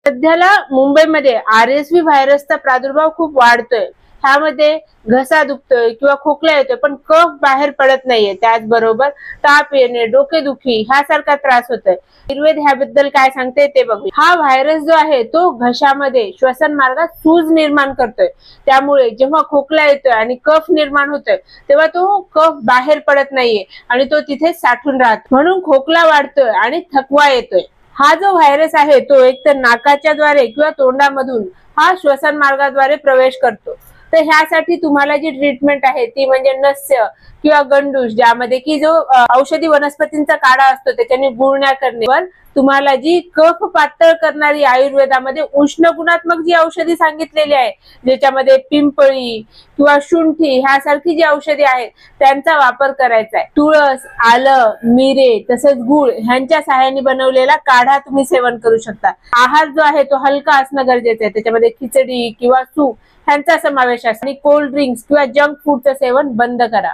सध्याला मुंबईमध्ये RSV व्हायरसचा प्रादुर्भाव खूप वाढतोय. ह्यामध्ये घसा दुखतोय किंवा खोकला येतोय, पण कफ बाहेर पडत नाहीये. त्याचबरोबर ताप येणे, डोकेदुखी ह्यासारखा त्रास होतोय. आयुर्वेद ह्याबद्दल काय सांगते ते बघूया. हा व्हायरस जो आहे तो घशामध्ये श्वसन मार्गात सूज निर्माण करतोय. त्यामुळे जेव्हा खोकला येतोय आणि कफ निर्माण होतोय तेव्हा तो कफ बाहेर पडत नाहीये आणि तो तिथे साठून राहतो. म्हणून खोकला वाढतोय आणि थकवा येतोय. हा जो व्हायरस आहे तो एकतर नाकाच्या द्वारे किंवा तोंडामधून हा श्वसन मार्गाद्वारे प्रवेश करतो. तर ह्यासाठी तुम्हाला जी ट्रीटमेंट आहे ती म्हणजे नस्य किंवा गंडूश, ज्यामध्ये की जो औषधी वनस्पतींचा काढा असतो त्याच्याने गुळण्या करणे, पण तुम्हाला जी कफ पातळ करणारी आयुर्वेदामध्ये उष्ण गुणात्मक जी औषधी सांगितलेली आहे, ज्याच्यामध्ये पिंपळी किंवा शुंठी ह्यासारखी जी औषधी आहेत त्यांचा वापर करायचा आहे. तुळस, आलं, मिरे तसंच गुळ ह्यांच्या सहाय्याने बनवलेला काढा तुम्ही सेवन करू शकता. आहार जो आहे तो हलका असणं गरजेचं आहे. त्याच्यामध्ये खिचडी किंवा सूप ह्यांचा समावेश असतो आणि कोल्ड ड्रिंक्स किंवा जंक फूडचं सेवन बंद करा.